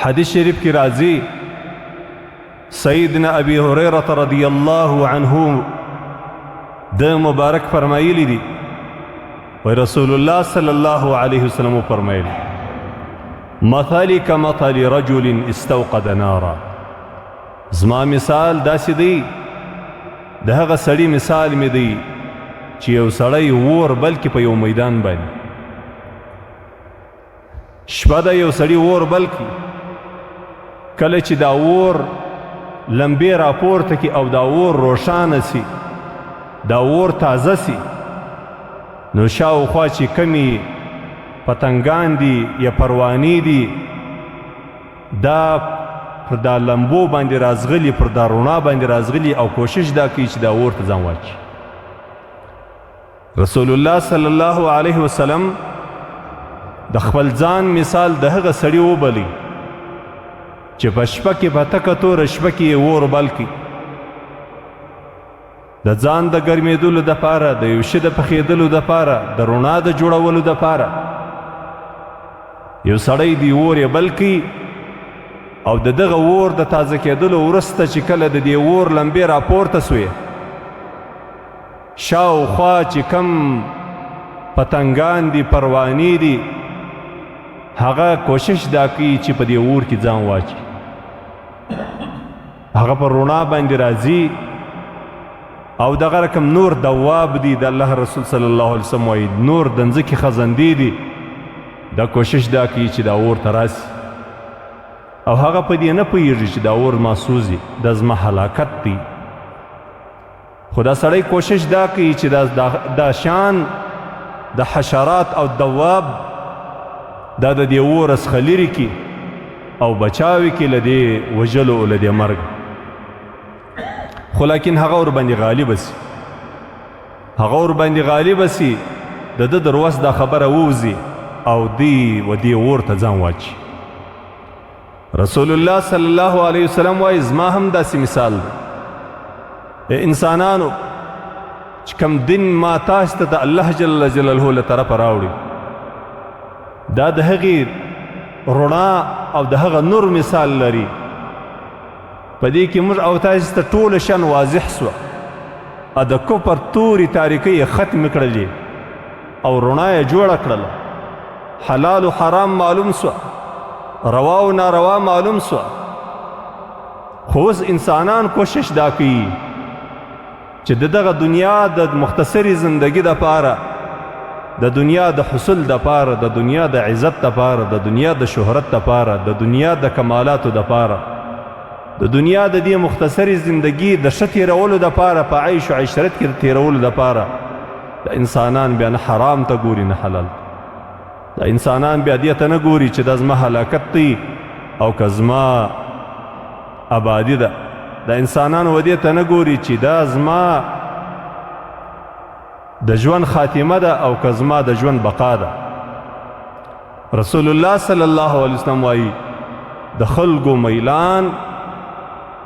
حدیث شریف کی راضی سیدنا ابی هریرہ رضی اللہ عنہ د مبارک فرمایلی دی و رسول اللہ صلی اللہ علیہ وسلم فرمایلی مثالی کمثل رجل استوقد نارا زما مثال داسې دی د هغه سړي مثال مې دی چې یو سړی اور بلکې په یو میدان باندې شپه ده یو سړي اور بلکې کله چې دا اور لمبې راپورته کړي او دا اور روښانه سي دا اور تازه سي نو شاوخوا چې کمې پتنګان دي یا پروانې دي دا پر دا لمبو باندې رازغلي پر دا رڼا باندې رازغلي او کوشش دا کوي چې دا اور ته ځان واچي رسول الله صلی الله علیه وسلم د خپل ځان مثال د هغه سړي وبلی چې په شپه کې په تکه توره شپه کې یې اور بل کړي د ځان د ګرمېدلو دپاره د یو شي د پخېدلو دپاره د رڼا د جوړولو دپاره یو سړی دی اور یې بل کړي او د دغه اور د تازه کېدلو وروسته چې کله د دې اور لمبې راپورته سوې شاوخوا چې کم پتنګان دي پروانې دي هغه کوشش دا کوي چې په دې اور کې ځان واچي هغه په رڼا باندې راځي او دغه رقم نور دواب دي د الله رسول صلی الله علیه وسلم وایي نور د ځمکې خزندې دي دا کوشش دا کوي چې دا اور ته راسي او هغه په دې نه پوهېږي چې دا اور ما سوځي دا زما هلاکت دی خو دا سړی کوشش دا کوي چې دا شان د حشرات او دواب دا د دې اور څخه لرې کړي او بچاوي کړي له دې وژلو او له دې مرګ خو لیکن هغه ورباندې غالبه سي هغه ورباندې غالبه سي د ده در وس دا خبره ووځي او دی و دې اور ته ځان واچي رسول الله صلی الله علیه وسلم وایي زما هم داسې مثال دی انسانانو چې کوم دین ما تاسو ته د الله جل جلاله له طرفه راوړي دا د هغې رڼا او د هغه نور مثال لري په دې کې موږ او تاسو ته ټوله شان واضح سوه او د کفر تورې تاریکۍ یې ختم کړلې او رڼا یې جوړه کړله حلال و حرام معلوم سوه روا و ناروا معلوم سوه خو اوس انسانان کوشش دا کوي چې د دغه دنیا د مختصرې زندگی دپاره د دنیا د حصول دپاره د دنیا د عزت دپاره د دنیا د شهرت دپاره د دنیا د کمالاتو دپاره د دنیا د دې مختصرې زندگی د ښه تېرولو دپاره په عیش و عشرت کې د تېرولو دپاره د انسانان بیا نه حرام ته ګوري نه حلال د انسانان بیا دې ته نه ګوري چې دا زما هلاکت دی او که زما آبادي ده د انسانان و دې ته نه ګوري چې دا زما د ژوند خاتمه ده او که زما د ژوند بقا ده رسول الله صلی الله علیه وسلم وایي د خلکو میلان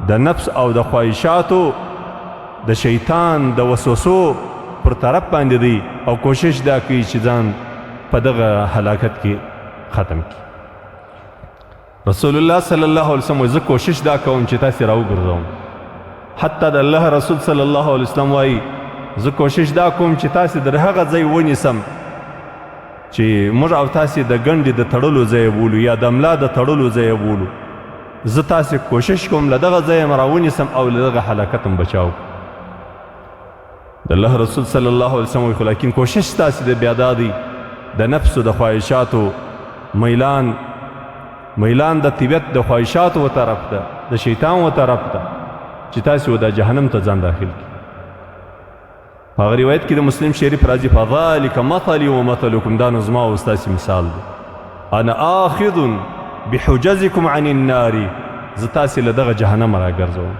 د نفس او د خواهشاتو د شیطان د وسوسو پر طرف باندې دی او کوشش دا کوي چې ځان په دغه هلاکت کې ختم کړي رسول الله صلی الله علیه وسلم زه کوشش دا کوم چې تاسې راوګرځوم حتی د الله رسول صلی الله علیه وسلم وایي زه کوشش دا کوم چې تاسې در هغه ځای ونیسم چې موږ او تاسې د ګنډې د تړلو ځای بولو یا د ملا د تړلو ځای بولو زه تاسې کوشش کوم له دغه ځای م راونیسم او له دغه هلاکت م بچاو د الله رسول صلی الله علیه وسلم وایي خو لیکن کوشش تاسې د بیا دا دی د نفسو د خواهشاتو میلان د طبیعت د خواهشاتو و طرف ته د شیطان و طرف ته چې تاسې و دا جهنم ته ځان داخل کړي په هغه روایت کې د مسلم شریف راځي فذلک مثلي و مثلکم دا نو زما او ستاسې مثال دی انا آخذ بحجزکم عن النار زه تاسې له دغه جهنم راګرځوم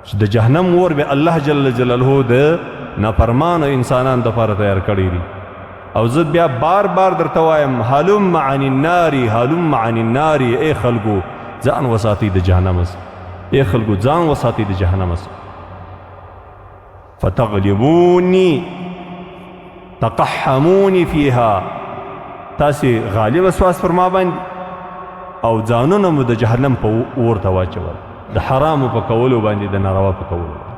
چې د جهنم اور به الله جل جلاله د نافرمانو انسانانو دپاره تیار کړی دي او زه بیا بار بار درته وایم هلم عن النار هلم عن النار ای خلکو ځان وساتئ د جهنم ای خلکو ځان وساتئ د جهنم فتغلبوني تقحموني فيها تاسې غالب اسواس پر ما باندې او ځانونه مو د جهنم په اور ته واچول د حرامو په کولو باندې د ناروا په کولو